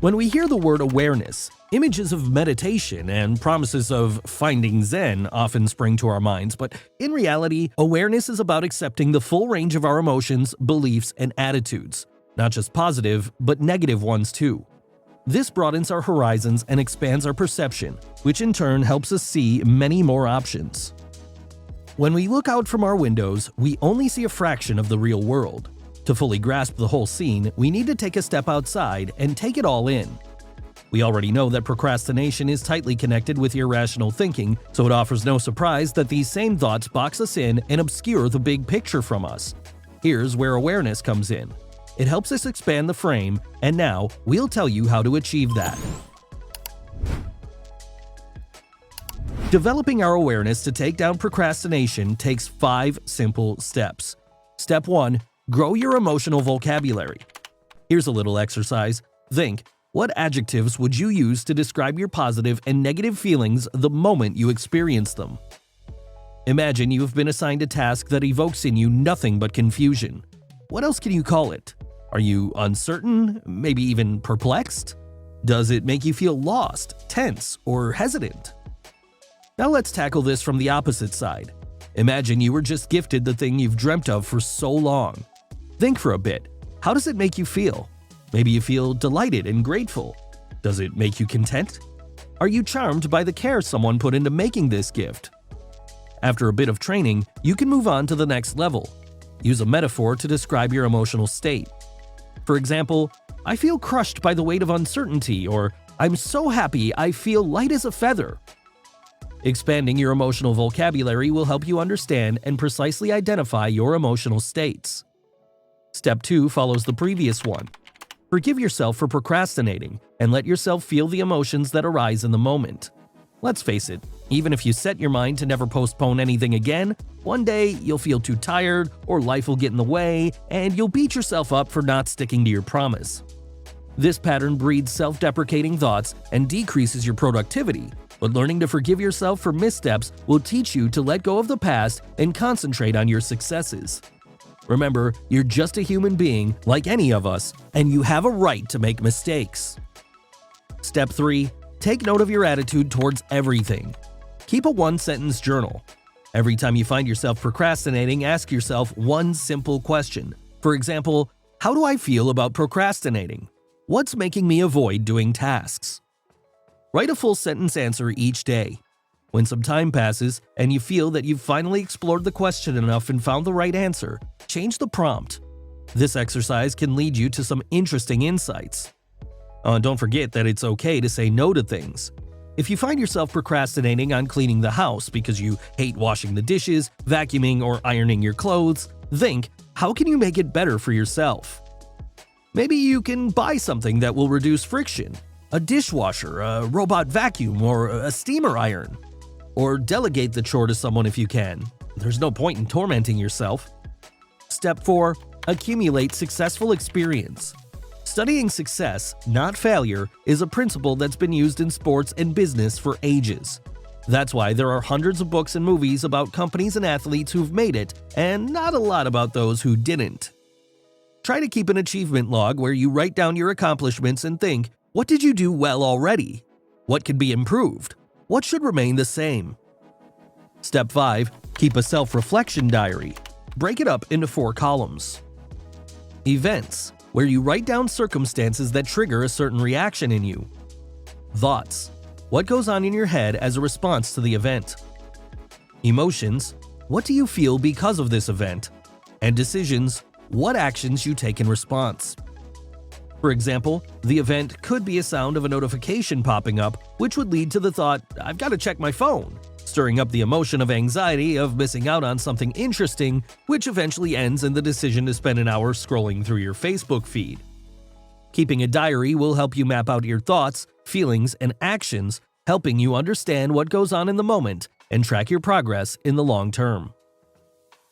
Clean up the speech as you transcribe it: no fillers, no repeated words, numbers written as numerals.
When we hear the word awareness, images of meditation and promises of finding Zen often spring to our minds, but in reality, awareness is about accepting the full range of our emotions, beliefs, and attitudes, not just positive, but negative ones too. This broadens our horizons and expands our perception, which in turn helps us see many more options. When we look out from our windows, we only see a fraction of the real world. To fully grasp the whole scene, we need to take a step outside and take it all in. We already know that procrastination is tightly connected with irrational thinking, so it offers no surprise that these same thoughts box us in and obscure the big picture from us. Here's where awareness comes in. It helps us expand the frame, and now we'll tell you how to achieve that. Developing our awareness to take down procrastination takes 5 simple steps. Step 1. Grow your emotional vocabulary. Here's a little exercise. Think, what adjectives would you use to describe your positive and negative feelings the moment you experience them? Imagine you have been assigned a task that evokes in you nothing but confusion. What else can you call it? Are you uncertain? Maybe even perplexed? Does it make you feel lost, tense, or hesitant? Now let's tackle this from the opposite side. Imagine you were just gifted the thing you've dreamt of for so long. Think for a bit. How does it make you feel? Maybe you feel delighted and grateful. Does it make you content? Are you charmed by the care someone put into making this gift? After a bit of training, you can move on to the next level. Use a metaphor to describe your emotional state. For example, I feel crushed by the weight of uncertainty, or I'm so happy I feel light as a feather. Expanding your emotional vocabulary will help you understand and precisely identify your emotional states. Step 2 follows the previous one. Forgive yourself for procrastinating and let yourself feel the emotions that arise in the moment. Let's face it, even if you set your mind to never postpone anything again, one day you'll feel too tired or life will get in the way and you'll beat yourself up for not sticking to your promise. This pattern breeds self-deprecating thoughts and decreases your productivity, but learning to forgive yourself for missteps will teach you to let go of the past and concentrate on your successes. Remember, you're just a human being like any of us, and you have a right to make mistakes. Step 3. Take note of your attitude towards everything. Keep a one-sentence journal. Every time you find yourself procrastinating, ask yourself one simple question. For example, how do I feel about procrastinating? What's making me avoid doing tasks? Write a full-sentence answer each day. When some time passes and you feel that you've finally explored the question enough and found the right answer, change the prompt. This exercise can lead you to some interesting insights. Don't forget that it's okay to say no to things. If you find yourself procrastinating on cleaning the house because you hate washing the dishes, vacuuming, or ironing your clothes, think, how can you make it better for yourself? Maybe you can buy something that will reduce friction. A dishwasher, a robot vacuum, or a steamer iron. Or delegate the chore to someone if you can. There's no point in tormenting yourself. Step 4. Accumulate successful experience. Studying success, not failure, is a principle that's been used in sports and business for ages. That's why there are hundreds of books and movies about companies and athletes who've made it, and not a lot about those who didn't. Try to keep an achievement log where you write down your accomplishments and think, what did you do well already? What could be improved? What should remain the same? Step 5. Keep a self-reflection diary. Break it up into 4 columns. Events, where you write down circumstances that trigger a certain reaction in you. Thoughts, what goes on in your head as a response to the event. Emotions, what do you feel because of this event? And decisions, what actions you take in response. For example, the event could be a sound of a notification popping up, which would lead to the thought, I've got to check my phone, stirring up the emotion of anxiety of missing out on something interesting, which eventually ends in the decision to spend an hour scrolling through your Facebook feed. Keeping a diary will help you map out your thoughts, feelings, and actions, helping you understand what goes on in the moment and track your progress in the long term.